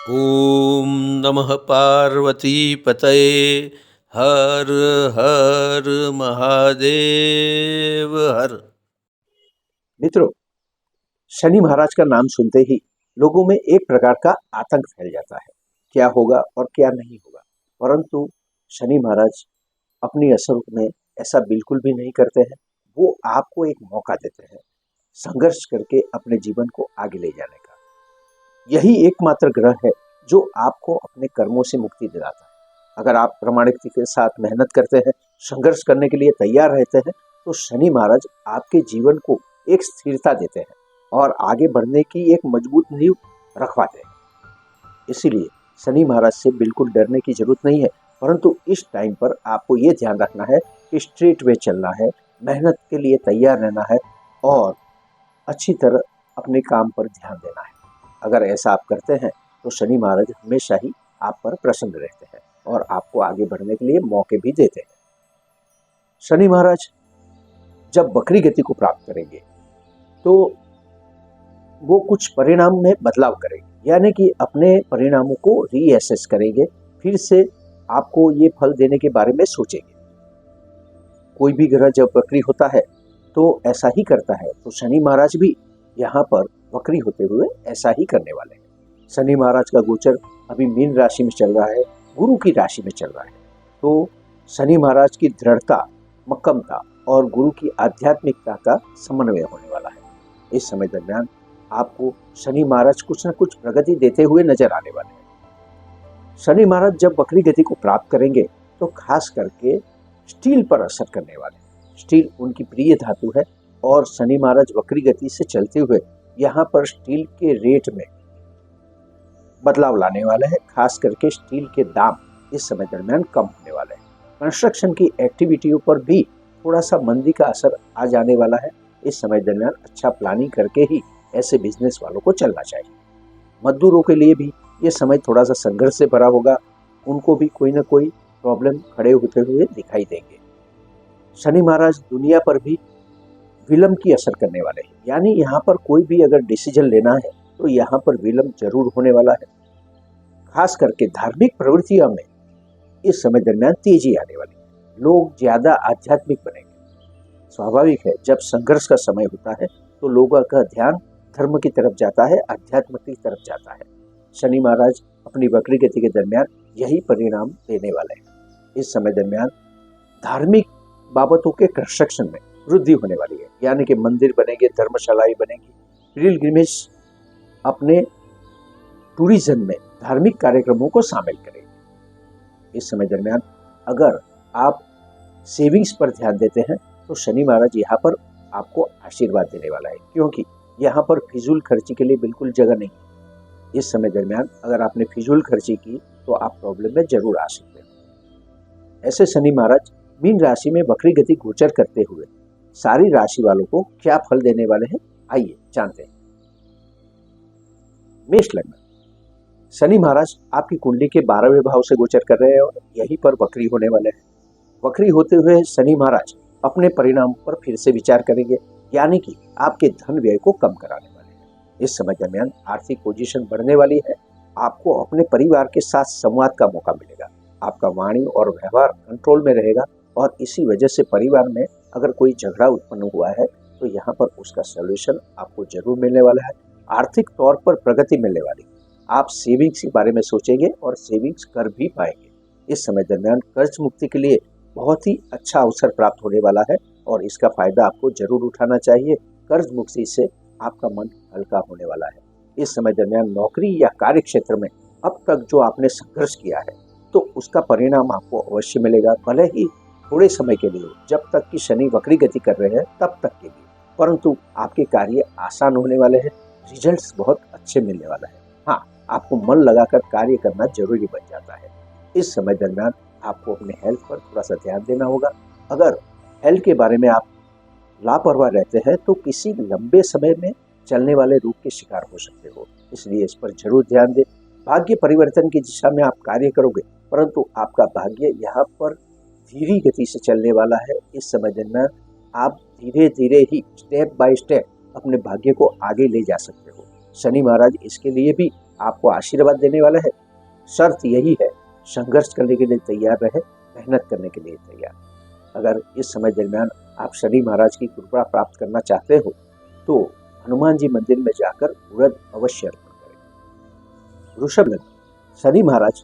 ॐ नमः पार्वतीपतये हर हर महादेव हर। मित्रों, शनि महाराज का नाम सुनते ही लोगों में एक प्रकार का आतंक फैल जाता है। क्या होगा और क्या नहीं होगा। परंतु शनि महाराज अपनी असर में ऐसा बिल्कुल भी नहीं करते हैं। वो आपको एक मौका देते हैं संघर्ष करके अपने जीवन को आगे ले जाने का। यही एकमात्र ग्रह है जो आपको अपने कर्मों से मुक्ति दिलाता है। अगर आप प्रामाणिकता के साथ मेहनत करते हैं, संघर्ष करने के लिए तैयार रहते हैं, तो शनि महाराज आपके जीवन को एक स्थिरता देते हैं और आगे बढ़ने की एक मजबूत नींव रखवाते हैं। इसीलिए शनि महाराज से बिल्कुल डरने की जरूरत नहीं है। परंतु इस टाइम पर आपको ये ध्यान रखना है कि स्ट्रेट वे चलना है, मेहनत के लिए तैयार रहना है और अच्छी तरह अपने काम पर ध्यान देना है। अगर ऐसा आप करते हैं तो शनि महाराज हमेशा ही आप पर प्रसन्न रहते हैं और आपको आगे बढ़ने के लिए मौके भी देते हैं। शनि महाराज जब वक्री गति को प्राप्त करेंगे तो वो कुछ परिणाम में बदलाव करेंगे, यानी कि अपने परिणामों को रीअसेस करेंगे, फिर से आपको ये फल देने के बारे में सोचेंगे। कोई भी ग्रह जब वक्री होता है तो ऐसा ही करता है, तो शनि महाराज भी यहाँ पर वक्री होते हुए ऐसा ही करने वाले हैं। शनि महाराज का गोचर अभी मीन राशि में चल रहा है, गुरु की राशि में चल रहा है। तो शनि महाराज की दृढ़ता, मक्कमता और गुरु की आध्यात्मिकता का समन्वय होने वाला है। इस समय दरमियान आपको शनि महाराज कुछ न कुछ प्रगति देते हुए नजर आने वाले हैं। शनि महाराज जब वक्री गति को प्राप्त करेंगे तो खास करके स्टील पर असर करने वाले हैं। स्टील उनकी प्रिय धातु है और शनि महाराज वक्री गति से चलते हुए यहाँ पर स्टील के रेट में बदलाव लाने वाले हैं। खास करके स्टील के दाम इस समय दरमियान कम होने वाले हैं। कंस्ट्रक्शन की एक्टिविटियों पर भी थोड़ा सा मंदी का असर आ जाने वाला है। इस समय दरमियान अच्छा प्लानिंग करके ही ऐसे बिजनेस वालों को चलना चाहिए। मजदूरों के लिए भी ये समय थोड़ा सा संघर्ष से भरा होगा। उनको भी कोई ना कोई प्रॉब्लम खड़े होते हुए दिखाई देंगे। शनि महाराज दुनिया पर भी विलंब की असर करने वाले हैं, यानी यहाँ पर कोई भी अगर डिसीजन लेना है तो यहाँ पर विलंब जरूर होने वाला है। खास करके धार्मिक प्रवृत्तियों में इस समय दरमियान तेजी आने वाली है। लोग ज्यादा आध्यात्मिक बनेंगे। स्वाभाविक है, जब संघर्ष का समय होता है तो लोगों का ध्यान धर्म की तरफ जाता है, अध्यात्म की तरफ जाता है। शनि महाराज अपनी वक्री गति के दरमियान यही परिणाम देने वाले हैं। इस समय दरमियान धार्मिक बाबतों के कंस्ट्रक्शन में वृद्धि होने वाली है, यानी कि मंदिर बनेंगे, धर्मशालाएं बनेंगी, पिलग्रिमेज अपने टूरिज्म में धार्मिक कार्यक्रमों को शामिल करेंगे। इस समय दरमियान अगर आप सेविंग्स पर ध्यान देते हैं तो शनि महाराज यहाँ पर आपको आशीर्वाद देने वाला है, क्योंकि यहाँ पर फिजूल खर्ची के लिए बिल्कुल जगह नहीं। इस समय दरमियान अगर आपने फिजूल खर्ची की तो आप प्रॉब्लम में जरूर आ सकते हैं। ऐसे शनि महाराज मीन राशि में वक्री गति गोचर करते हुए सारी राशि वालों को क्या फल देने वाले हैं, आइए जानते हैं। मेष लग्न। शनि महाराज आपकी कुंडली के 12वें भाव से गोचर कर रहे हैं और यहीं पर वक्री होने वाले हैं। वक्री होते हुए शनि महाराज अपने परिणाम पर फिर से विचार करेंगे, यानी कि आपके धन व्यय को कम कराने वाले हैं। इस समय दरमियान आर्थिक पोजीशन बढ़ने वाली है। आपको अपने परिवार के साथ संवाद का मौका मिलेगा। आपका वाणी और व्यवहार कंट्रोल में रहेगा और इसी वजह से परिवार में अगर कोई झगड़ा उत्पन्न हुआ है तो यहाँ पर उसका सॉल्यूशन आपको जरूर मिलने वाला है। आर्थिक तौर पर प्रगति मिलने वाली। आप सेविंग्स के बारे में सोचेंगे और सेविंग्स कर भी पाएंगे। इस समय दरमियान कर्ज मुक्ति के लिए बहुत ही अच्छा अवसर प्राप्त होने वाला है और इसका फायदा आपको जरूर उठाना चाहिए। कर्ज मुक्ति से आपका मन हल्का होने वाला है। इस समय दरमियान नौकरी या कार्य क्षेत्र में अब तक जो आपने संघर्ष किया है तो उसका परिणाम आपको अवश्य मिलेगा, भले ही थोड़े समय के लिए, जब तक कि शनि वक्री गति कर रहे हैं तब तक के लिए। परंतु आपके कार्य आसान होने वाले हैं, रिजल्ट्स बहुत अच्छे मिलने वाला है। हाँ, आपको मन लगाकर कार्य करना जरूरी बन जाता है। इस समय दरमियान आपको अपने हेल्थ पर थोड़ा सा ध्यान देना होगा। अगर हेल्थ के बारे में आप लापरवाह रहते हैं तो किसी लंबे समय में चलने वाले रोग के शिकार हो सकते हो, इसलिए इस पर जरूर ध्यान दें। भाग्य परिवर्तन की दिशा में आप कार्य करोगे, परंतु आपका भाग्य यहाँ पर धीमी गति से चलने वाला है। इस समय दरमियान आप धीरे धीरे ही स्टेप बाय स्टेप अपने भाग्य को आगे ले जा सकते हो। शनि महाराज इसके लिए भी आपको आशीर्वाद देने वाला है। शर्त यही है, संघर्ष करने के लिए तैयार रहे, मेहनत करने के लिए तैयार। अगर इस समय दरमियान आप शनि महाराज की कृपा प्राप्त करना चाहते हो तो हनुमान जी मंदिर में जाकर उड़द अवश्य अर्पण करें। वृषभ लग्न, शनि महाराज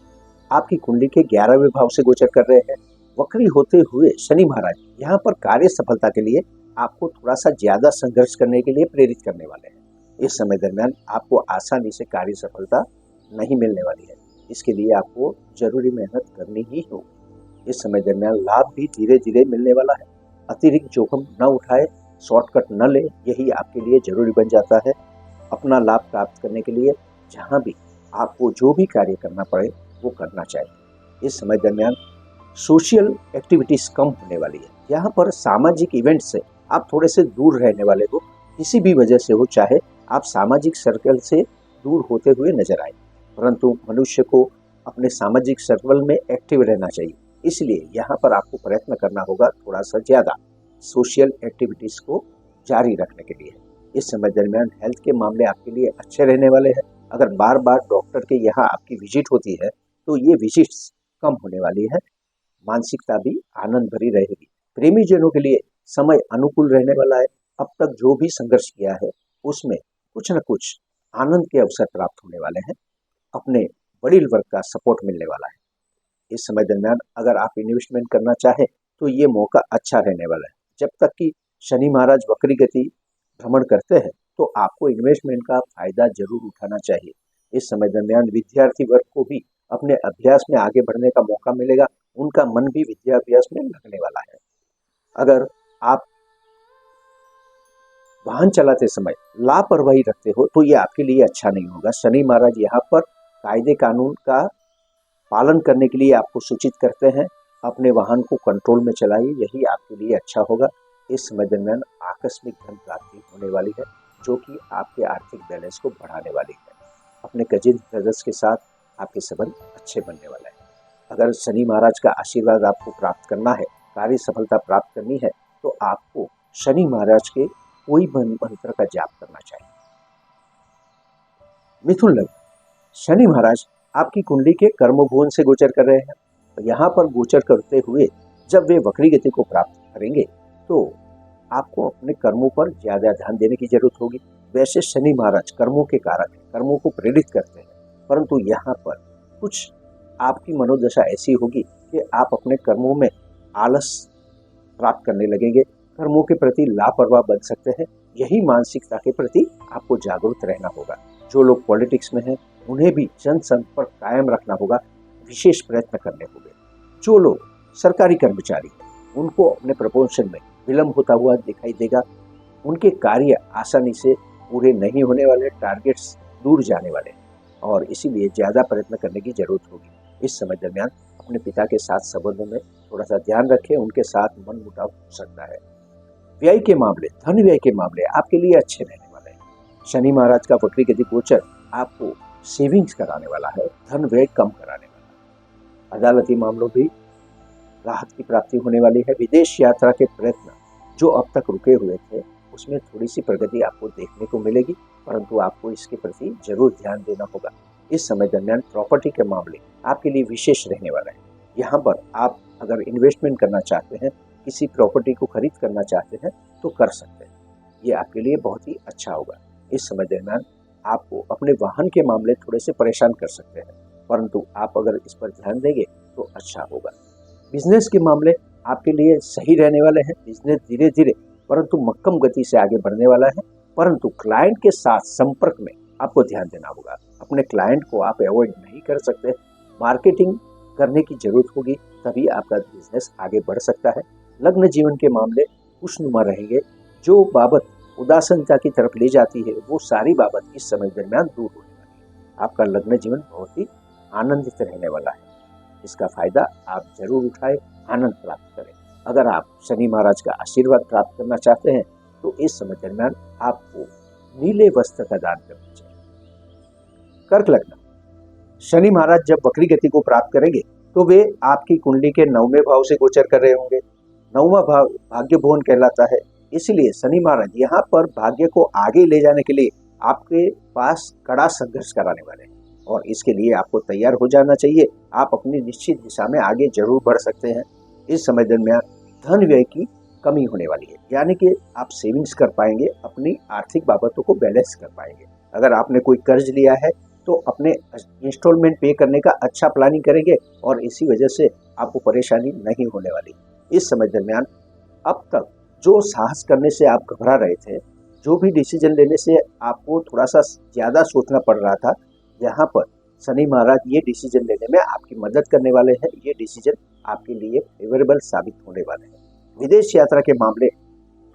आपकी कुंडली के 11वें भाव से गोचर कर रहे हैं। वक्री होते हुए शनि महाराज यहाँ पर कार्य सफलता के लिए आपको थोड़ा सा ज्यादा संघर्ष करने के लिए प्रेरित करने वाले हैं। इस समय दरमियान आपको आसानी से कार्य सफलता नहीं मिलने वाली है, इसके लिए आपको जरूरी मेहनत करनी ही होगी। इस समय दरमियान लाभ भी धीरे धीरे मिलने वाला है। अतिरिक्त जोखिम न उठाए, शॉर्टकट न ले, यही आपके लिए जरूरी बन जाता है। अपना लाभ प्राप्त करने के लिए जहाँ भी आपको जो भी कार्य करना पड़े वो करना चाहिए। इस समय दरमियान सोशल एक्टिविटीज कम होने वाली है। यहाँ पर सामाजिक इवेंट से आप थोड़े से दूर रहने वाले हो, किसी भी वजह से हो, चाहे आप सामाजिक सर्कल से दूर होते हुए नजर आए, परंतु मनुष्य को अपने सामाजिक सर्कल में एक्टिव रहना चाहिए। इसलिए यहाँ पर आपको प्रयत्न करना होगा थोड़ा सा ज्यादा सोशल एक्टिविटीज को जारी रखने के लिए। इस समय दरमियान हेल्थ के मामले आपके लिए अच्छे रहने वाले हैं। अगर बार बार डॉक्टर के यहाँ आपकी विजिट होती है तो ये विजिट्स कम होने वाली है। मानसिकता भी आनंद भरी रहेगी। प्रेमी जनों के लिए समय अनुकूल रहने वाला है। अब तक जो भी संघर्ष किया है उसमें कुछ न कुछ आनंद के अवसर प्राप्त होने वाले हैं। अपने वडील वर्ग का सपोर्ट मिलने वाला है। इस समय दरमियान अगर आप इन्वेस्टमेंट करना चाहें तो ये मौका अच्छा रहने वाला है। जब तक कि शनि महाराज वक्री गति भ्रमण करते हैं तो आपको इन्वेस्टमेंट का फायदा जरूर उठाना चाहिए। इस समय दरमियान विद्यार्थी वर्ग को भी अपने अभ्यास में आगे बढ़ने का मौका मिलेगा। उनका मन भी विद्याभ्यास में लगने वाला है। अगर आप वाहन चलाते समय लापरवाही रखते हो तो ये आपके लिए अच्छा नहीं होगा। शनि महाराज यहाँ पर कायदे कानून का पालन करने के लिए आपको सूचित करते हैं। अपने वाहन को कंट्रोल में चलाइए, यही आपके लिए अच्छा होगा। इस समय दरमियान आकस्मिक धन प्राप्ति होने वाली है जो कि आपके आर्थिक बैलेंस को बढ़ाने वाली है। अपने कजिन ब्रदर्स के साथ आपके संबंध अच्छे बनने वाले हैं। अगर शनि महाराज का आशीर्वाद आपको प्राप्त करना है, कार्य सफलता प्राप्त करनी है, तो आपको शनि महाराज के कोई मंत्र का जाप करना चाहिए। मिथुन लग्न, शनि महाराज आपकी कुंडली के कर्म भुवन से गोचर कर रहे हैं। तो यहाँ पर गोचर करते हुए जब वे वक्री गति को प्राप्त करेंगे तो आपको अपने कर्मों पर ज्यादा ध्यान देने की जरूरत होगी। वैसे शनि महाराज कर्मों के कारक हैं, कर्मों को प्रेरित करते हैं, परंतु यहाँ पर कुछ आपकी मनोदशा ऐसी होगी कि आप अपने कर्मों में आलस प्राप्त करने लगेंगे, कर्मों के प्रति लापरवाह बन सकते हैं। यही मानसिकता के प्रति आपको जागरूक रहना होगा। जो लोग पॉलिटिक्स में हैं उन्हें भी जनसंपर्क कायम रखना होगा, विशेष प्रयत्न करने होंगे। जो लोग सरकारी कर्मचारी हैं उनको अपने प्रमोशन में विलंब होता हुआ दिखाई देगा। उनके कार्य आसानी से पूरे नहीं होने वाले, टारगेट्स दूर जाने वाले और इसीलिए ज्यादा प्रयत्न करने की जरूरत होगी। इस समय दरमियान अपने पिता के साथ संबंधों में थोड़ा सा ध्यान रखें, उनके साथ मन मुटाव हो सकता है। व्यय के मामले, धन व्यय के मामले आपके लिए अच्छे रहने वाले हैं। शनि महाराज का वक्री गति गोचर आपको सेविंग्स कराने वाला है, धन व्यय कम कराने वाला है। अदालती मामलों भी राहत की प्राप्ति होने वाली है। विदेश यात्रा के प्रयत्न जो अब तक रुके हुए थे उसमें थोड़ी सी प्रगति आपको देखने को मिलेगी, परंतु आपको इसके प्रति जरूर ध्यान देना होगा। इस समय दरमियान प्रॉपर्टी के मामले आपके लिए विशेष रहने वाला है। यहाँ पर आप अगर इन्वेस्टमेंट करना चाहते हैं, किसी प्रॉपर्टी को खरीद करना चाहते हैं तो कर सकते हैं, ये आपके लिए बहुत ही अच्छा होगा। इस समय दरमियान आपको अपने वाहन के मामले थोड़े से परेशान कर सकते हैं, परंतु आप अगर इस पर ध्यान देंगे तो अच्छा होगा। बिजनेस के मामले आपके लिए सही रहने वाले हैं। बिजनेस धीरे धीरे परंतु मक्कम गति से आगे बढ़ने वाला है, परंतु क्लाइंट के साथ संपर्क में आपको ध्यान देना होगा। अपने क्लाइंट को आप अवॉइड नहीं कर सकते, मार्केटिंग करने की जरूरत होगी, तभी आपका बिजनेस आगे बढ़ सकता है। लग्न जीवन के मामले खुशनुमा रहेंगे। जो बाबत उदासीनता की तरफ ले जाती है वो सारी बाबत इस समय दरमियान दूर होने वाली है। आपका लग्न जीवन बहुत ही आनंदित रहने वाला है। इसका फायदा आप जरूर उठाएं, आनंद प्राप्त करें। अगर आप शनि महाराज का आशीर्वाद प्राप्त करना चाहते हैं तो इस समय दरमियान आपको नीले वस्त्र का दान करना चाहिए। कर्क लग्न, शनि महाराज जब वक्री गति को प्राप्त करेंगे तो वे आपकी कुंडली के 9वें भाव से गोचर कर रहे होंगे। 9वां भाव भाग्य भुवन कहलाता है, इसलिए शनि महाराज यहाँ पर भाग्य को आगे ले जाने के लिए आपके पास कड़ा संघर्ष कराने वाले हैं। और इसके लिए आपको तैयार हो जाना चाहिए। आप अपनी निश्चित दिशा में आगे जरूर बढ़ सकते हैं। इस समय दरमियान धन व्यय की कमी होने वाली है, यानी कि आप सेविंग्स कर पाएंगे, अपनी आर्थिक बाबतों को बैलेंस कर पाएंगे। अगर आपने कोई कर्ज लिया है तो अपने इंस्टॉलमेंट पे करने का अच्छा प्लानिंग करेंगे और इसी वजह से आपको परेशानी नहीं होने वाली। इस समय दरमियान अब तक जो साहस करने से आप घबरा रहे थे, जो भी डिसीजन लेने से आपको थोड़ा सा ज़्यादा सोचना पड़ रहा था, यहाँ पर शनि महाराज ये डिसीजन लेने में आपकी मदद करने वाले हैं। ये डिसीजन आपके लिए फेवरेबल साबित होने वाले हैं। विदेश यात्रा के मामले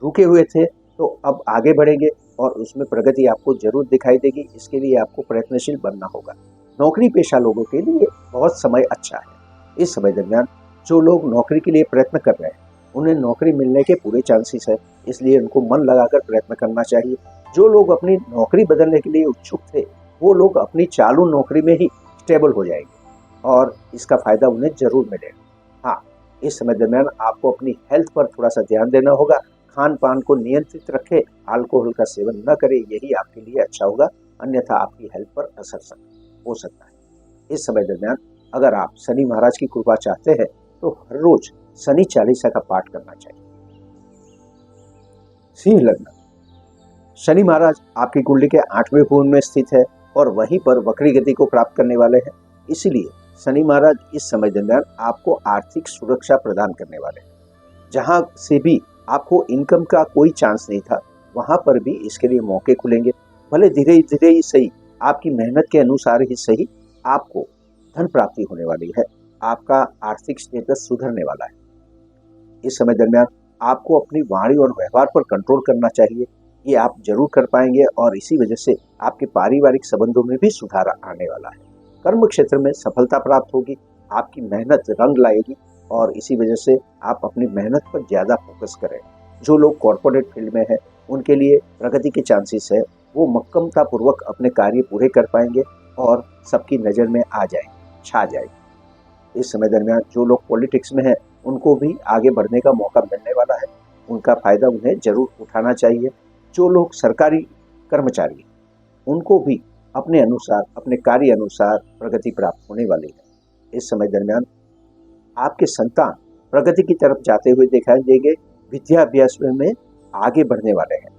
रुके हुए थे तो अब आगे बढ़ेंगे और उसमें प्रगति आपको जरूर दिखाई देगी। इसके लिए आपको प्रयत्नशील बनना होगा। नौकरी पेशा लोगों के लिए बहुत समय अच्छा है। इस समय दरमियान जो लोग नौकरी के लिए प्रयत्न कर रहे हैं उन्हें नौकरी मिलने के पूरे चांसेस है, इसलिए उनको मन लगाकर प्रयत्न करना चाहिए। जो लोग अपनी नौकरी बदलने के लिए उत्सुक थे वो लोग अपनी चालू नौकरी में ही स्टेबल हो जाएंगे और इसका फायदा उन्हें जरूर मिलेगा। हाँ, इस समय दरमियान आपको अपनी हेल्थ पर थोड़ा सा ध्यान देना होगा। खान पान को नियंत्रित रखें, अल्कोहल का सेवन न करें, यही आपके लिए अच्छा होगा, अन्यथा आपकी हेल्थ पर असर हो सकता है। इस समय दरमियान अगर आप शनि महाराज की कृपा चाहते हैं तो हर रोज शनि चालीसा का पाठ करना चाहिए। सिंह लग्न, शनि महाराज आपकी कुंडली के 8वें भवन में स्थित है और वहीं पर वक्री गति को प्राप्त करने वाले हैं। इसलिए शनि महाराज इस समय दरमियान आपको आर्थिक सुरक्षा प्रदान करने वाले हैं। जहां से भी आपको इनकम का कोई चांस नहीं था, वहां पर भी इसके लिए मौके खुलेंगे। भले धीरे धीरे ही सही, आपकी मेहनत के अनुसार ही सही, आपको धन प्राप्ति होने वाली है। आपका आर्थिक स्टेटस सुधरने वाला है। इस समय दरमियान आपको अपनी वाणी और व्यवहार पर कंट्रोल करना चाहिए। ये आप जरूर कर पाएंगे और इसी वजह से आपके पारिवारिक संबंधों में भी सुधार आने वाला है। कर्म क्षेत्र में सफलता प्राप्त होगी, आपकी मेहनत रंग लाएगी और इसी वजह से आप अपनी मेहनत पर ज़्यादा फोकस करें। जो लोग कॉर्पोरेट फील्ड में हैं उनके लिए प्रगति के चांसेस है। वो मक्कमता पूर्वक अपने कार्य पूरे कर पाएंगे और सबकी नज़र में आ जाएंगे, छा जाएंगे। इस समय दरमियान जो लोग पॉलिटिक्स में हैं उनको भी आगे बढ़ने का मौका मिलने वाला है। उनका फायदा उन्हें जरूर उठाना चाहिए। जो लोग सरकारी कर्मचारी हैं उनको भी अपने अनुसार, अपने कार्य अनुसार प्रगति प्राप्त होने वाली है। इस समय दरमियान आपके संतान प्रगति की तरफ जाते हुए दिखाई देंगे। विद्याभ्यास में आगे बढ़ने वाले हैं।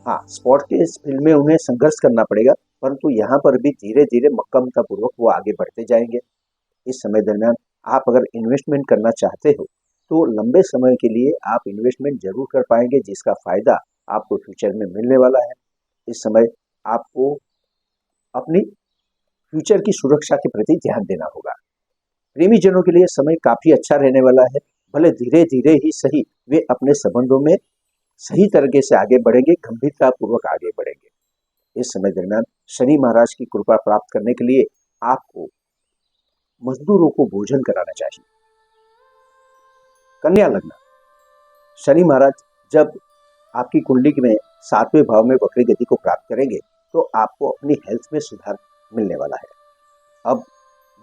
हाँ, स्पोर्ट्स के इस फील्ड में उन्हें संघर्ष करना पड़ेगा, परंतु यहाँ पर भी धीरे धीरे मक्कमता पूर्वक वो आगे बढ़ते जाएंगे। इस समय दरमियान आप अगर इन्वेस्टमेंट करना चाहते हो तो लंबे समय के लिए आप इन्वेस्टमेंट जरूर कर पाएंगे, जिसका फायदा आपको फ्यूचर में मिलने वाला है। इस समय आपको अपनी फ्यूचर की सुरक्षा के प्रति ध्यान देना होगा। प्रेमी जनों के लिए समय काफी अच्छा रहने वाला है। भले धीरे धीरे ही सही, वे अपने संबंधों में सही तरीके से आगे बढ़ेंगे, गंभीरता पूर्वक आगे बढ़ेंगे। इस समय दरमियान शनि महाराज की कृपा प्राप्त करने के लिए आपको मजदूरों को भोजन कराना चाहिए। कन्या लग्न, शनि महाराज जब आपकी कुंडली में 7वें भाव में वक्री गति को प्राप्त करेंगे तो आपको अपनी हेल्थ में सुधार मिलने वाला है। अब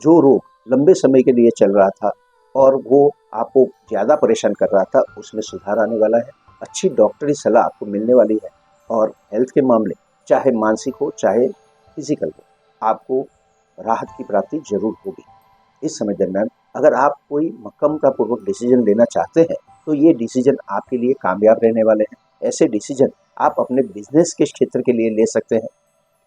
जो रोग लंबे समय के लिए चल रहा था और वो आपको ज़्यादा परेशान कर रहा था, उसमें सुधार आने वाला है। अच्छी डॉक्टरी सलाह आपको मिलने वाली है और हेल्थ के मामले, चाहे मानसिक हो चाहे फिजिकल हो, आपको राहत की प्राप्ति जरूर होगी। इस समय दरमियान अगर आप कोई मक्कमता पूर्वक डिसीजन लेना चाहते हैं तो ये डिसीजन आपके लिए कामयाब रहने वाले हैं। ऐसे डिसीजन आप अपने बिजनेस के क्षेत्र के लिए ले सकते हैं।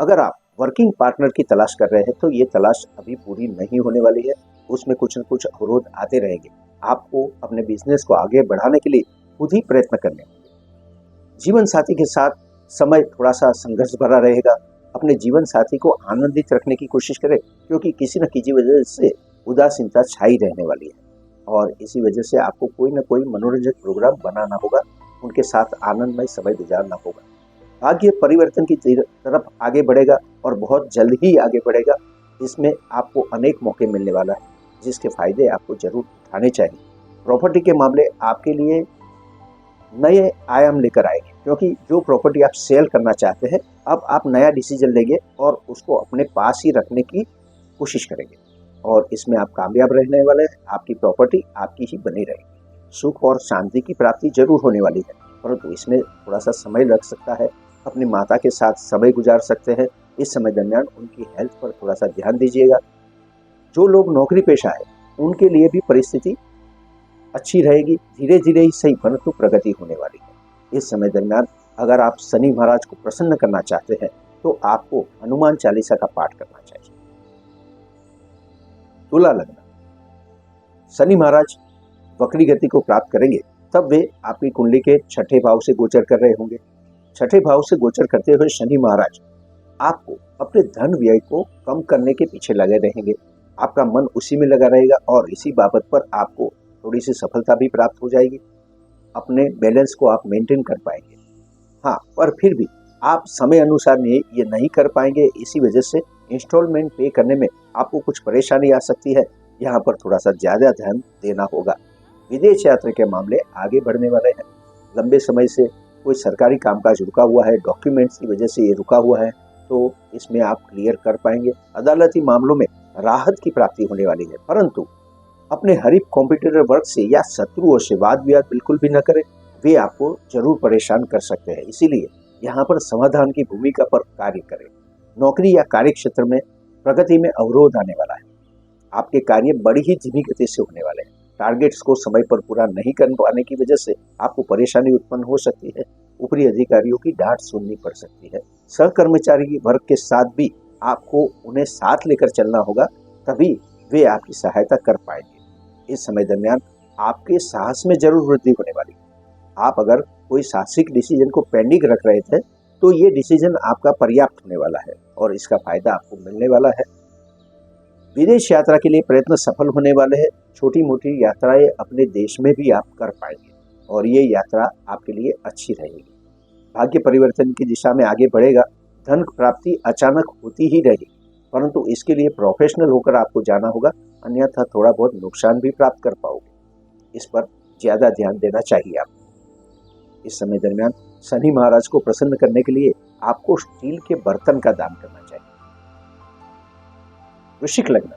अगर आप वर्किंग पार्टनर की तलाश कर रहे हैं तो ये तलाश अभी पूरी नहीं होने वाली है, उसमें कुछ न कुछ अवरोध आते रहेंगे। आपको अपने बिजनेस को आगे बढ़ाने के लिए खुद ही प्रयत्न करने होंगे। जीवन साथी के साथ समय थोड़ा सा संघर्ष भरा रहेगा। अपने जीवन साथी को आनंदित रखने की कोशिश करें, क्योंकि किसी न किसी वजह से उदासीनता छाई रहने वाली है और इसी वजह से आपको कोई न कोई मनोरंजक प्रोग्राम बनाना होगा, उनके साथ आनंदमय समय गुजारना होगा। भाग्य परिवर्तन की तरफ आगे बढ़ेगा और बहुत जल्द ही आगे बढ़ेगा। इसमें आपको अनेक मौके मिलने वाला है, जिसके फायदे आपको जरूर उठाने चाहिए। प्रॉपर्टी के मामले आपके लिए नए आयाम लेकर आएंगे, क्योंकि जो प्रॉपर्टी आप सेल करना चाहते हैं, अब आप नया डिसीजन लेंगे और उसको अपने पास ही रखने की कोशिश करेंगे और इसमें आप कामयाब रहने वाले हैं। आपकी प्रॉपर्टी आपकी ही बनी रहेगी। सुख और शांति की प्राप्ति जरूर होने वाली है, परंतु इसमें थोड़ा सा समय लग सकता है। अपनी माता के साथ समय गुजार सकते हैं इस समय दरमियान उनकी हेल्थ पर थोड़ा सा ध्यान दीजिएगा। जो लोग नौकरी पेशा है उनके लिए भी परिस्थिति अच्छी रहेगी, धीरे धीरे ही सही परंतु प्रगति होने वाली है। इस समय दरमियान अगर आप शनि महाराज को प्रसन्न करना चाहते हैं तो आपको हनुमान चालीसा का पाठ करना चाहिए। तुला लग्न, शनि महाराज वक्री गति को प्राप्त करेंगे तब वे आपकी कुंडली के छठे भाव से गोचर कर रहे होंगे। छठे भाव से गोचर करते हुए शनि महाराज आपको अपने धन व्यय को कम करने के पीछे लगे रहेंगे। आपका मन उसी में लगा रहेगा और इसी बाबत पर आपको थोड़ी सी सफलता भी प्राप्त हो जाएगी। अपने बैलेंस को आप मेंटेन कर पाएंगे। हाँ, पर फिर भी आप समय अनुसार ये नहीं कर पाएंगे, इसी वजह से इंस्टॉलमेंट पे करने में आपको कुछ परेशानी आ सकती है। यहाँ पर थोड़ा सा ज़्यादा ध्यान देना होगा। विदेश यात्रा के मामले आगे बढ़ने वाले हैं। लंबे समय से कोई सरकारी कामकाज रुका हुआ है, डॉक्यूमेंट्स की वजह से ये रुका हुआ है, तो इसमें आप क्लियर कर पाएंगे। अदालती मामलों में राहत की प्राप्ति होने वाली है, परंतु अपने हरीफ कॉम्पिटिटर वर्ग से या शत्रुओं से वाद विवाद बिल्कुल भी न करें, वे आपको जरूर परेशान कर सकते हैं। इसीलिए यहाँ पर समाधान की भूमिका पर कार्य करें। नौकरी या कार्य क्षेत्र में प्रगति में अवरोध आने वाला है। आपके कार्य बड़ी ही धीमी गति से होने वाले हैं। टारगेट्स को समय पर पूरा नहीं कर पाने की वजह से आपको परेशानी उत्पन्न हो सकती है। ऊपरी अधिकारियों की डांट सुननी पड़ सकती है। सहकर्मचारी वर्ग के साथ भी आपको उन्हें साथ लेकर चलना होगा, तभी वे आपकी सहायता कर पाएंगे। इस समय दरमियान आपके साहस में जरूर वृद्धि होने वाली है। आप अगर कोई साहसिक डिसीजन को पेंडिंग रख रहे थे तो ये डिसीजन आपका पर्याप्त होने वाला है और इसका फायदा आपको मिलने वाला है। विदेश यात्रा के लिए प्रयत्न सफल होने वाले हैं। छोटी मोटी यात्राएं अपने देश में भी आप कर पाएंगे और ये यात्रा आपके लिए अच्छी रहेगी। भाग्य परिवर्तन की दिशा में आगे बढ़ेगा। धन प्राप्ति अचानक होती ही रहेगी, परंतु इसके लिए प्रोफेशनल होकर आपको जाना होगा, अन्यथा थोड़ा बहुत नुकसान भी प्राप्त कर पाओगे। इस पर ज्यादा ध्यान देना चाहिए आपको। इस समय दरमियान शनि महाराज को प्रसन्न करने के लिए आपको स्टील के बर्तन का दान करना चाहिए। वृश्चिक लग्न,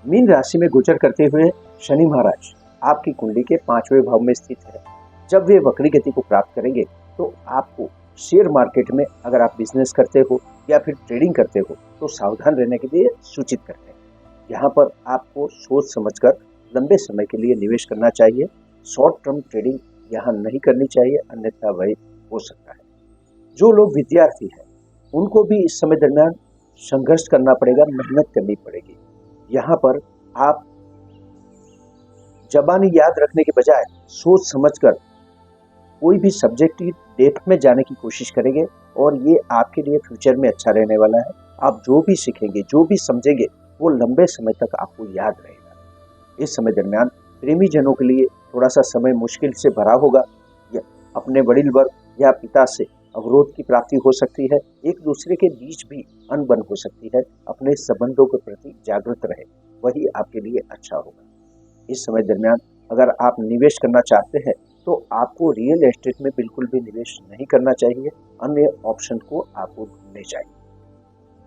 मीन राशि में गोचर करते हुए शनि महाराज आपकी कुंडली के 5वें भाव में स्थित है। जब वे वक्री गति को प्राप्त करेंगे तो आपको शेयर मार्केट में अगर आप बिजनेस करते हो या फिर ट्रेडिंग करते हो तो सावधान रहने के लिए सूचित करते हैं। यहाँ पर आपको सोच समझकर लंबे समय के लिए निवेश करना चाहिए। शॉर्ट टर्म ट्रेडिंग यहाँ नहीं करनी चाहिए, अन्यथा वही हो सकता है। जो लोग विद्यार्थी हैं उनको भी इस समय दरमियान संघर्ष करना पड़ेगा, मेहनत करनी पड़ेगी। यहाँ पर आप ज़बानी याद रखने के बजाय सोच समझकर कोई भी सब्जेक्ट की डेप्थ में जाने की कोशिश करेंगे और ये आपके लिए फ्यूचर में अच्छा रहने वाला है। आप जो भी सीखेंगे, जो भी समझेंगे, वो लंबे समय तक आपको याद रहेगा। इस समय दरमियान प्रेमी जनों के लिए थोड़ा सा समय मुश्किल से भरा होगा। या अपने वडील वर्ग या पिता से अवरोध की प्राप्ति हो सकती है। एक दूसरे के बीच भी अनबन हो सकती है। अपने संबंधों के प्रति जागरूक रहे, वही आपके लिए अच्छा होगा। इस समय दरमियान अगर आप निवेश करना चाहते हैं तो आपको रियल एस्टेट में बिल्कुल भी निवेश नहीं करना चाहिए। अन्य ऑप्शन को आपको ढूंढने चाहिए।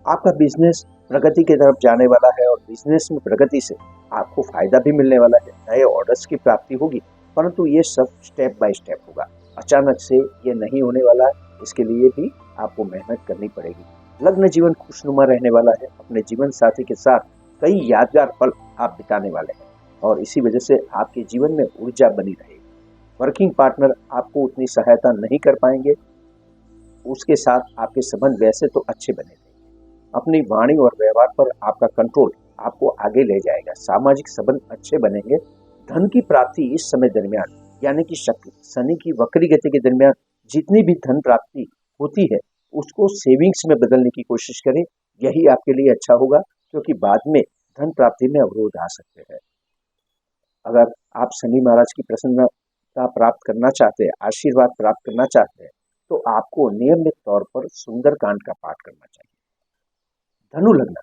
आपका बिजनेस प्रगति की तरफ जाने वाला है और बिजनेस में प्रगति से आपको फायदा भी मिलने वाला है। नए ऑर्डर्स की प्राप्ति होगी, परंतु ये सब स्टेप बाय स्टेप होगा। अचानक से ये नहीं होने वाला है, इसके लिए भी आपको मेहनत करनी पड़ेगी। लग्न जीवन खुशनुमा रहने वाला है। अपने जीवन साथी के साथ कई यादगार पल आप बिताने वाले हैं और इसी वजह से आपके जीवन में ऊर्जा बनी रहेगी। वर्किंग पार्टनर आपको उतनी सहायता नहीं कर पाएंगे, उसके साथ आपके संबंध वैसे तो अच्छे बने रहेंगे। अपनी वाणी और व्यवहार पर आपका कंट्रोल आपको आगे ले जाएगा। सामाजिक संबंध अच्छे बनेंगे। धन की प्राप्ति इस समय दरमियान यानी कि शनि की वक्री गति के दरमियान जितनी भी धन प्राप्ति होती है उसको सेविंग्स में बदलने की कोशिश करें। यही आपके लिए अच्छा होगा, क्योंकि बाद में धन प्राप्ति में अवरोध आ सकते हैं। अगर आप शनि महाराज की प्रसन्नता प्राप्त करना चाहते हैं, आशीर्वाद प्राप्त करना चाहते हैं, तो आपको नियमित तौर पर सुंदरकांड का पाठ करना चाहिए। धनु लग्न,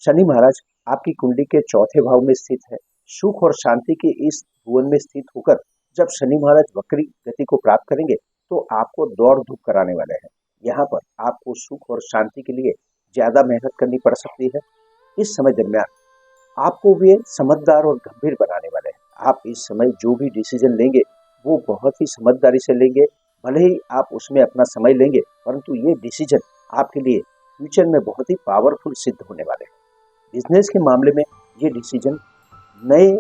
शनि महाराज आपकी कुंडली के चौथे भाव में स्थित है। सुख और शांति के इस भुवन में स्थित होकर जब शनि महाराज वक्री गति को प्राप्त करेंगे तो आपको दौड़ धूप कराने वाले हैं। यहाँ पर आपको सुख और शांति के लिए ज्यादा मेहनत करनी पड़ सकती है। इस समय दरमियान आपको वे समझदार और गंभीर बनाने वाले हैं। आप इस समय जो भी डिसीजन लेंगे वो बहुत ही समझदारी से लेंगे। भले ही आप उसमें अपना समय लेंगे, परंतु ये डिसीजन आपके लिए फ्यूचर में बहुत ही पावरफुल सिद्ध होने वाले हैं। बिजनेस के मामले में ये डिसीजन नए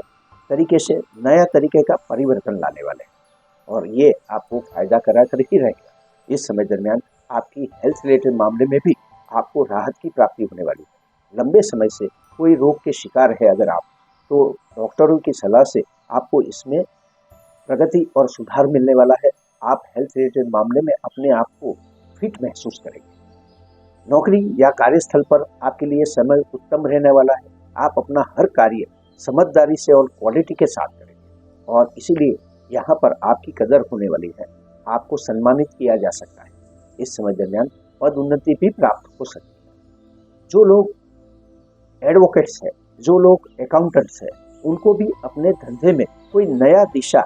तरीके से नया तरीके का परिवर्तन लाने वाले हैं और ये आपको फायदा करा कर ही रहेगा। इस समय दरमियान आपकी हेल्थ रिलेटेड मामले में भी आपको राहत की प्राप्ति होने वाली है। लंबे समय से कोई रोग के शिकार है अगर आप, तो डॉक्टरों की सलाह से आपको इसमें प्रगति और सुधार मिलने वाला है। आप हेल्थ रिलेटेड मामले में अपने आप को फिट महसूस करेंगे। नौकरी या कार्यस्थल पर आपके लिए समय उत्तम रहने वाला है। आप अपना हर कार्य समझदारी से और क्वालिटी के साथ करेंगे और इसीलिए यहाँ पर आपकी कदर होने वाली है। आपको सम्मानित किया जा सकता है। इस समय दरमियान पद उन्नति भी प्राप्त हो सकती है। जो लोग एडवोकेट्स हैं, जो लोग अकाउंटेंट्स हैं, उनको भी अपने धंधे में कोई नया दिशा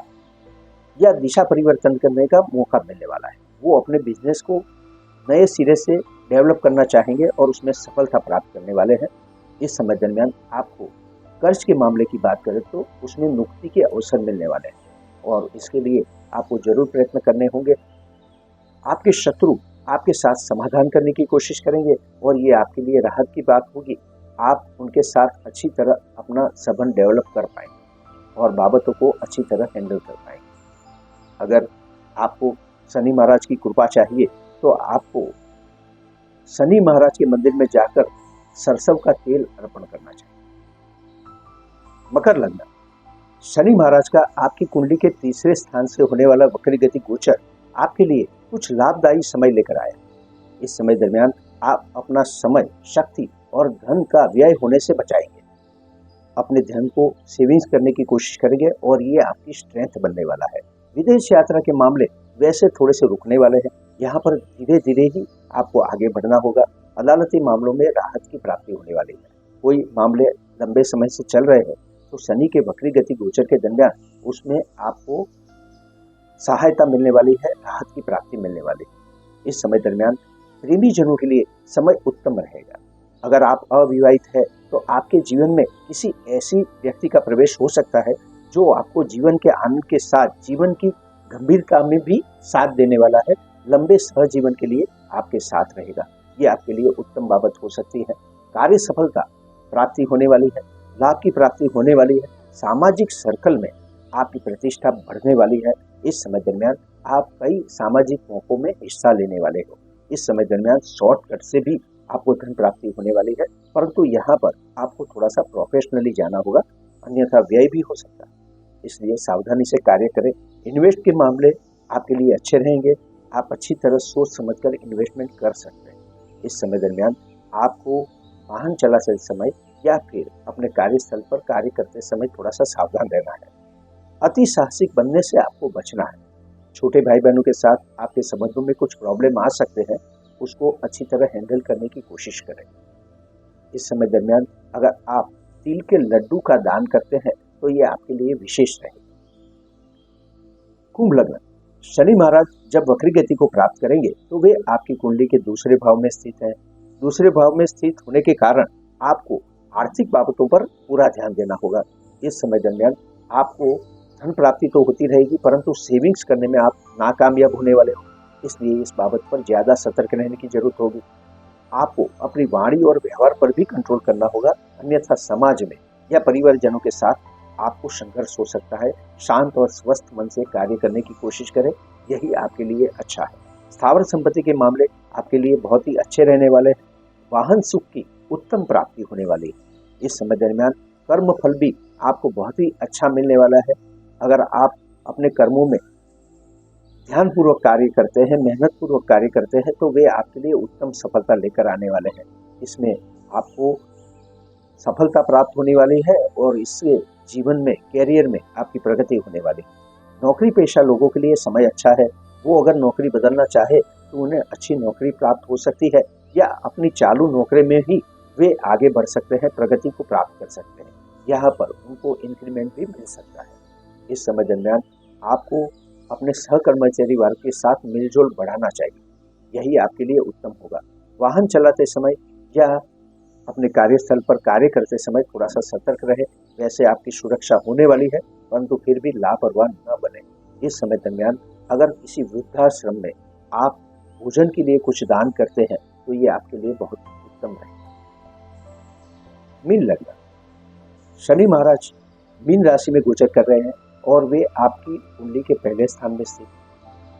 या दिशा परिवर्तन करने का मौका मिलने वाला है। वो अपने बिजनेस को नए सिरे से डेवलप करना चाहेंगे और उसमें सफलता प्राप्त करने वाले हैं। इस समय दरमियान आपको कर्ज के मामले की बात करें तो उसमें मुक्ति के अवसर मिलने वाले हैं और इसके लिए आपको जरूर प्रयत्न करने होंगे। आपके शत्रु आपके साथ समाधान करने की कोशिश करेंगे और ये आपके लिए राहत की बात होगी। आप उनके साथ अच्छी तरह अपना संबंध डेवलप कर पाएंगे और बाबतों को अच्छी तरह हैंडल कर पाएंगे। अगर आपको शनि महाराज की कृपा चाहिए तो आपको शनि महाराज के मंदिर में जाकर सरसों का तेल अर्पण करना चाहिए। मकर लग्न, शनि महाराज का आपकी कुंडली के तीसरे स्थान से होने वाला वक्री गति गोचर आपके लिए कुछ लाभदायी समय लेकर आया। इस समय दरमियान आप अपना समय, शक्ति और धन का व्यय होने से बचाएंगे। अपने धन को सेविंग्स करने की कोशिश करेंगे और ये आपकी स्ट्रेंथ बनने वाला है। विदेश यात्रा के मामले वैसे थोड़े से रुकने वाले हैं। यहाँ पर धीरे धीरे ही आपको आगे बढ़ना होगा। अदालती मामलों में राहत की प्राप्ति होने वाली है। कोई मामले लंबे समय से चल रहे हैं तो शनि के वक्री गति गोचर के दरमियान उसमें आपको सहायता मिलने वाली है, राहत की प्राप्ति मिलने वाली है। इस समय दरमियान प्रेमी जनों के लिए समय उत्तम रहेगा। अगर आप अविवाहित है तो आपके जीवन में किसी ऐसी व्यक्ति का प्रवेश हो सकता है जो आपको जीवन के आनंद के साथ जीवन की गंभीरता में भी साथ देने वाला है। लंबे सहजीवन के लिए आपके साथ रहेगा। ये आपके लिए उत्तम बाबत हो सकती है। कार्य सफलता प्राप्ति होने वाली है, लाभ की प्राप्ति होने वाली है। सामाजिक सर्कल में आपकी प्रतिष्ठा बढ़ने वाली है। इस समय दरमियान आप कई सामाजिक मौकों में हिस्सा लेने वाले हो। इस समय दरमियान शॉर्टकट से भी आपको धन प्राप्ति होने वाली है, परंतु यहाँ पर आपको थोड़ा सा प्रोफेशनली जाना होगा, अन्यथा व्यय भी हो सकता है। इसलिए सावधानी से कार्य करें। इन्वेस्ट के मामले आपके लिए अच्छे रहेंगे। आप अच्छी तरह सोच समझकर इन्वेस्टमेंट कर सकते हैं। इस समय दरमियान आपको वाहन चलाते समय या फिर अपने कार्यस्थल पर कार्य करते समय थोड़ा सा सावधान रहना है। अति साहसिक बनने से आपको बचना है। छोटे भाई बहनों के साथ आपके संबंधों में कुछ प्रॉब्लम आ सकते हैं, उसको अच्छी तरह हैंडल करने की कोशिश करें। इस समय दरमियान अगर आप तिल के लड्डू का दान करते हैं तो ये आपके लिए विशेष रहेगा। कुंभ लग्न, शनि महाराज जब वक्री गति को प्राप्त करेंगे तो वे आपकी कुंडली के दूसरे भाव में स्थित हैं। दूसरे भाव में स्थित होने के कारण आपको आर्थिक बाबतों पर पूरा ध्यान देना होगा। इस समय दरमियान आपको धन प्राप्ति तो होती रहेगी, परंतु सेविंग्स करने में आप नाकामयाब होने वाले हो। इसलिए इस बाबत पर ज्यादा सतर्क रहने की जरूरत होगी। आपको अपनी वाणी और व्यवहार पर भी कंट्रोल करना होगा, अन्यथा समाज में या परिवारजनों के साथ आपको संघर्ष हो सकता है। शांत और स्वस्थ मन से कार्य करने की कोशिश करें, यही आपके लिए अच्छा है। स्थावर संपत्ति के मामले आपके लिए बहुत ही अच्छे रहने वाले हैं। वाहन सुख की उत्तम प्राप्ति होने वाली है। इस समय दरमियान कर्म फल भी आपको बहुत ही अच्छा मिलने वाला है। अगर आप अपने कर्मों में ध्यान पूर्वक कार्य करते हैं, मेहनत पूर्वक कार्य करते हैं, तो वे आपके लिए उत्तम सफलता लेकर आने वाले हैं। इसमें आपको सफलता प्राप्त होने वाली है और इससे जीवन में, कैरियर में आपकी प्रगति होने वाली है। नौकरी पेशा लोगों के लिए समय अच्छा है। वो अगर नौकरी बदलना चाहे तो उन्हें अच्छी नौकरी प्राप्त हो सकती है या अपनी चालू नौकरी में ही वे आगे बढ़ सकते हैं, प्रगति को प्राप्त कर सकते हैं। यहाँ पर उनको इंक्रीमेंट भी मिल सकता है। इस समय दरमियान आपको अपने सहकर्मचारी वर्ग के साथ मिलजोल बढ़ाना चाहिए, यही आपके लिए उत्तम होगा। वाहन चलाते समय या अपने कार्यस्थल पर कार्य करते समय थोड़ा सा सतर्क रहे। वैसे आपकी सुरक्षा होने वाली है, परंतु फिर भी लापरवाह न बने। इस समय दरमियान अगर किसी वृद्धाश्रम में आप भोजन के लिए कुछ दान करते हैं तो ये आपके लिए बहुत उत्तम रहेगा। मीन लग्न, शनि महाराज मीन राशि में गोचर कर रहे हैं और वे आपकी कुंडली के पहले स्थान में स्थित।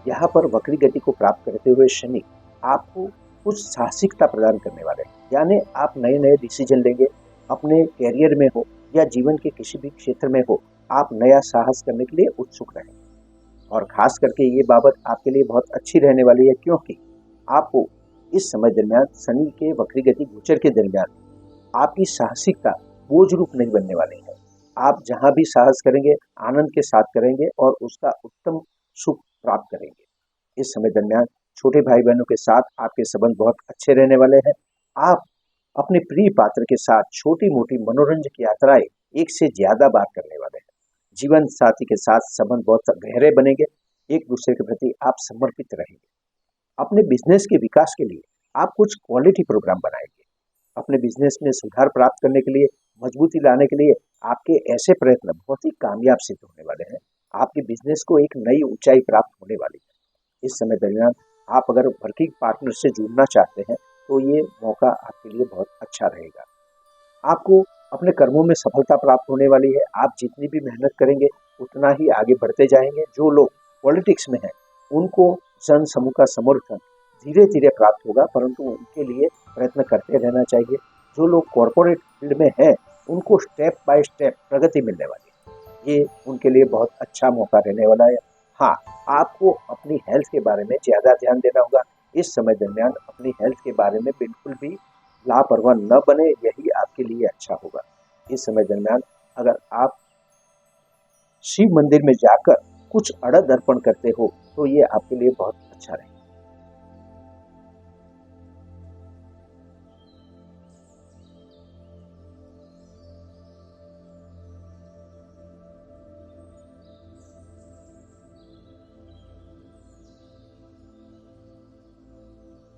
यहाँ पर वक्री गति को प्राप्त करते हुए शनि आपको कुछ साहसिकता प्रदान करने वाले हैं, यानी आप नए नए डिसीजन लेंगे। अपने कैरियर में हो या जीवन के किसी भी क्षेत्र में हो, आप नया साहस करने के लिए उत्सुक रहें। और खास करके ये बाबत आपके लिए बहुत अच्छी रहने वाली है, क्योंकि आपको इस समय दरमियान शनि के वक्री गति गोचर के दरमियान आपकी साहसिकता बोझ रूप नहीं बनने वाली है। आप जहां भी साहस करेंगे आनंद के साथ करेंगे और उसका उत्तम सुख प्राप्त करेंगे। इस समय दरमियान छोटे भाई बहनों के साथ आपके संबंध बहुत अच्छे रहने वाले हैं। आप अपने प्रिय पात्र के साथ छोटी मोटी मनोरंजक यात्राएं एक से ज्यादा बार करने वाले हैं। जीवन साथी के साथ संबंध बहुत गहरे बनेंगे। एक दूसरे के प्रति आप समर्पित रहेंगे। अपने बिजनेस के विकास के लिए आप कुछ क्वालिटी प्रोग्राम बनाएंगे। अपने बिजनेस में सुधार प्राप्त करने के लिए, मजबूती लाने के लिए आपके ऐसे प्रयत्न बहुत ही कामयाब सिद्ध होने वाले हैं। आपके बिजनेस को एक नई ऊंचाई प्राप्त होने वाली है। इस समय दरमियान आप अगर वर्किंग पार्टनर से जुड़ना चाहते हैं तो ये मौका आपके लिए बहुत अच्छा रहेगा। आपको अपने कर्मों में सफलता प्राप्त होने वाली है। आप जितनी भी मेहनत करेंगे उतना ही आगे बढ़ते जाएंगे। जो लोग पॉलिटिक्स में हैं उनको जन समूह का समर्थन धीरे धीरे प्राप्त होगा, परंतु उनके लिए प्रयत्न करते रहना चाहिए। जो लोग कॉरपोरेट फील्ड में हैं उनको स्टेप बाय स्टेप प्रगति मिलने वाली है। ये उनके लिए बहुत अच्छा मौका रहने वाला है। हाँ, आपको अपनी हेल्थ के बारे में ज़्यादा ध्यान देना होगा। इस समय दरमियान अपनी हेल्थ के बारे में बिल्कुल भी लापरवाह न बने, यही आपके लिए अच्छा होगा। इस समय दरमियान अगर आप शिव मंदिर में जाकर कुछ अड़द अर्पण करते हो तो ये आपके लिए बहुत अच्छा रहेगा।